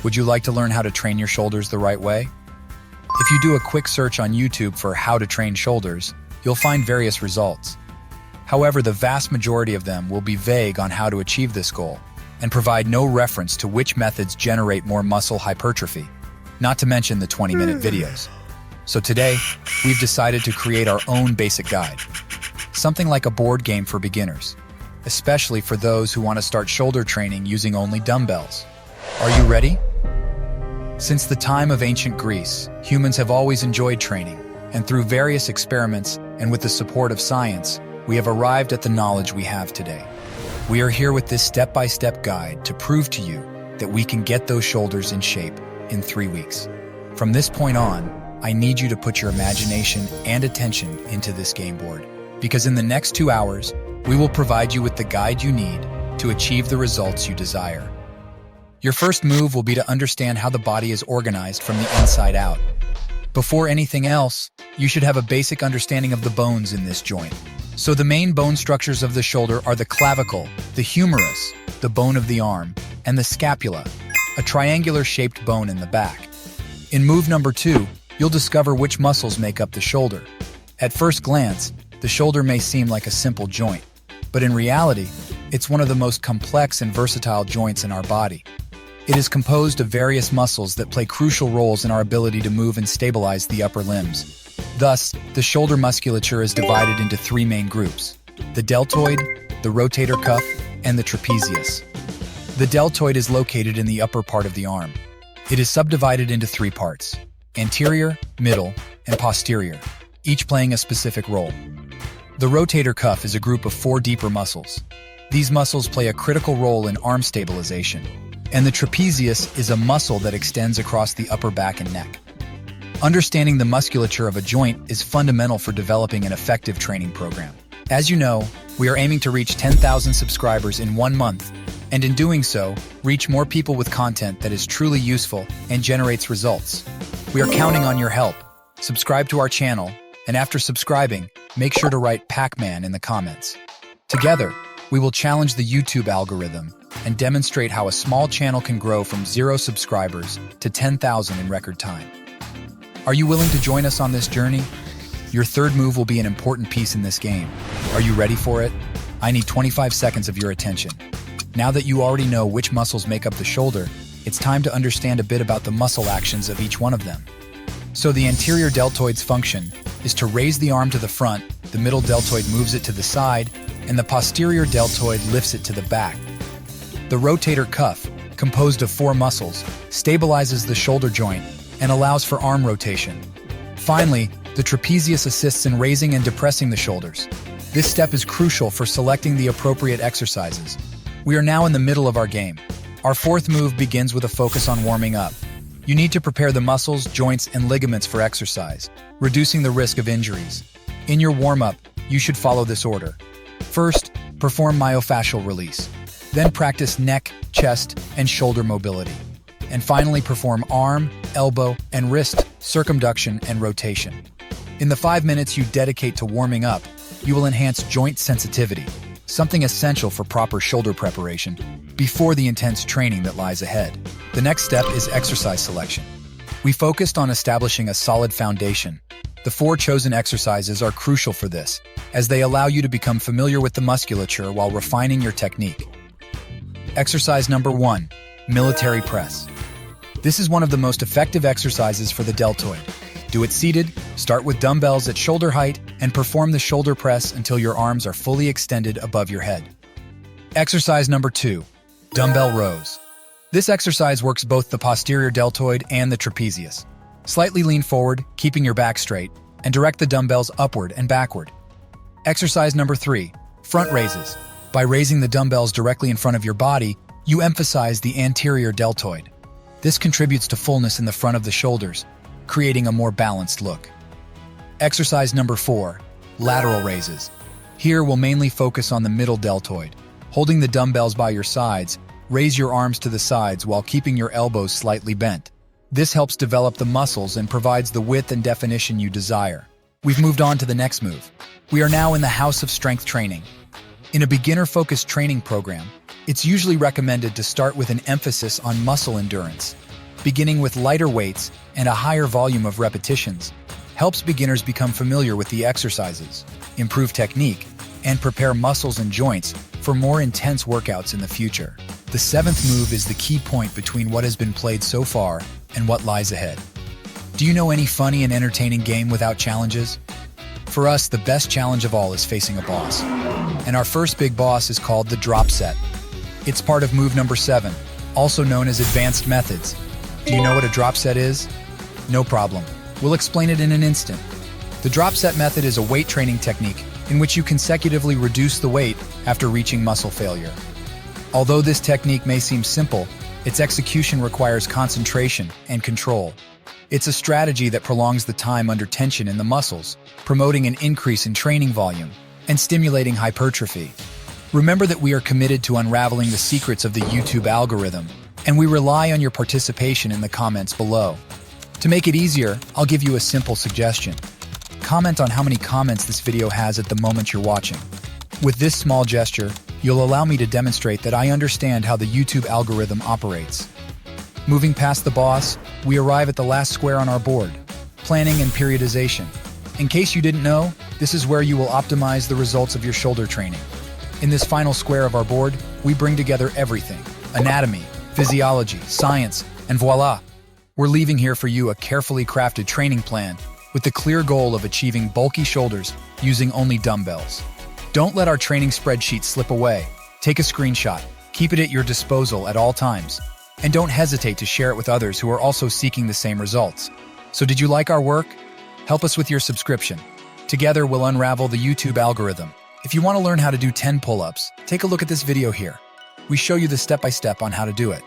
Would you like to learn how to train your shoulders the right way? If you do a quick search on YouTube for how to train shoulders, you'll find various results. However, the vast majority of them will be vague on how to achieve this goal and provide no reference to which methods generate more muscle hypertrophy, not to mention the 20-minute videos. So today, we've decided to create our own basic guide, something like a board game for beginners, especially for those who want to start shoulder training using only dumbbells. Are you ready? Since the time of ancient Greece, humans have always enjoyed training, and through various experiments and with the support of science, we have arrived at the knowledge we have today. We are here with this step-by-step guide to prove to you that we can get those shoulders in shape in 3 weeks. From this point on, I need you to put your imagination and attention into this game board, because in the next 2 hours, we will provide you with the guide you need to achieve the results you desire. Your first move will be to understand how the body is organized from the inside out. Before anything else, you should have a basic understanding of the bones in this joint. So the main bone structures of the shoulder are the clavicle, the humerus, the bone of the arm, and the scapula, a triangular-shaped bone in the back. In move number 2, you'll discover which muscles make up the shoulder. At first glance, the shoulder may seem like a simple joint, but in reality, it's one of the most complex and versatile joints in our body. It is composed of various muscles that play crucial roles in our ability to move and stabilize the upper limbs. Thus, the shoulder musculature is divided into 3 main groups: the deltoid, the rotator cuff, and the trapezius. The deltoid is located in the upper part of the arm. It is subdivided into 3 parts: anterior, middle, and posterior, each playing a specific role. The rotator cuff is a group of 4 deeper muscles. These muscles play a critical role in arm stabilization, and the trapezius is a muscle that extends across the upper back and neck. Understanding the musculature of a joint is fundamental for developing an effective training program. As you know, we are aiming to reach 10,000 subscribers in 1 month, and in doing so, reach more people with content that is truly useful and generates results. We are counting on your help. Subscribe to our channel, and after subscribing, make sure to write Pac-Man in the comments. Together, we will challenge the YouTube algorithm and demonstrate how a small channel can grow from 0 subscribers to 10,000 in record time. Are you willing to join us on this journey? Your third move will be an important piece in this game. Are you ready for it? I need 25 seconds of your attention. Now that you already know which muscles make up the shoulder, it's time to understand a bit about the muscle actions of each one of them. So the anterior deltoid's function is to raise the arm to the front, the middle deltoid moves it to the side, and the posterior deltoid lifts it to the back. The rotator cuff, composed of 4 muscles, stabilizes the shoulder joint and allows for arm rotation. Finally, the trapezius assists in raising and depressing the shoulders. This step is crucial for selecting the appropriate exercises. We are now in the middle of our game. Our fourth move begins with a focus on warming up. You need to prepare the muscles, joints, and ligaments for exercise, reducing the risk of injuries. In your warm-up, you should follow this order. First, perform myofascial release. Then practice neck, chest, and shoulder mobility. And finally, perform arm, elbow, and wrist circumduction and rotation. In the 5 minutes you dedicate to warming up, you will enhance joint sensitivity, something essential for proper shoulder preparation before the intense training that lies ahead. The next step is exercise selection. We focused on establishing a solid foundation. The 4 chosen exercises are crucial for this, as they allow you to become familiar with the musculature while refining your technique. Exercise number 1, military press. This is one of the most effective exercises for the deltoid. Do it seated, start with dumbbells at shoulder height, and perform the shoulder press until your arms are fully extended above your head. Exercise number 2, dumbbell rows. This exercise works both the posterior deltoid and the trapezius. Slightly lean forward, keeping your back straight, and direct the dumbbells upward and backward. Exercise number 3, front raises. By raising the dumbbells directly in front of your body, you emphasize the anterior deltoid. This contributes to fullness in the front of the shoulders, creating a more balanced look. Exercise number 4, lateral raises. Here we'll mainly focus on the middle deltoid. Holding the dumbbells by your sides, raise your arms to the sides while keeping your elbows slightly bent. This helps develop the muscles and provides the width and definition you desire. We've moved on to the next move. We are now in the house of strength training. In a beginner-focused training program, it's usually recommended to start with an emphasis on muscle endurance. beginning with lighter weights and a higher volume of repetitions, helps beginners become familiar with the exercises, improve technique, and prepare muscles and joints for more intense workouts in the future. The seventh move is the key point between what has been played so far and what lies ahead. Do you know any funny and entertaining game without challenges? For us, the best challenge of all is facing a boss. And our first big boss is called the drop set. It's part of move number 7, also known as advanced methods. Do you know what a drop set is? No problem. We'll explain it in an instant. The drop set method is a weight training technique in which you consecutively reduce the weight after reaching muscle failure. Although this technique may seem simple, its execution requires concentration and control. It's a strategy that prolongs the time under tension in the muscles, promoting an increase in training volume and stimulating hypertrophy. Remember that we are committed to unraveling the secrets of the YouTube algorithm, and we rely on your participation in the comments below. To make it easier, I'll give you a simple suggestion. Comment on how many comments this video has at the moment you're watching. With this small gesture, you'll allow me to demonstrate that I understand how the YouTube algorithm operates. Moving past the boss, we arrive at the last square on our board, planning and periodization. In case you didn't know, this is where you will optimize the results of your shoulder training. In this final square of our board, we bring together everything: anatomy, physiology, science, and voila! We're leaving here for you a carefully crafted training plan with the clear goal of achieving bulky shoulders using only dumbbells. Don't let our training spreadsheet slip away. Take a screenshot, keep it at your disposal at all times, and don't hesitate to share it with others who are also seeking the same results. So did you like our work? Help us with your subscription. Together we'll unravel the YouTube algorithm. If you want to learn how to do 10 pull-ups, take a look at this video here. We show you the step-by-step on how to do it.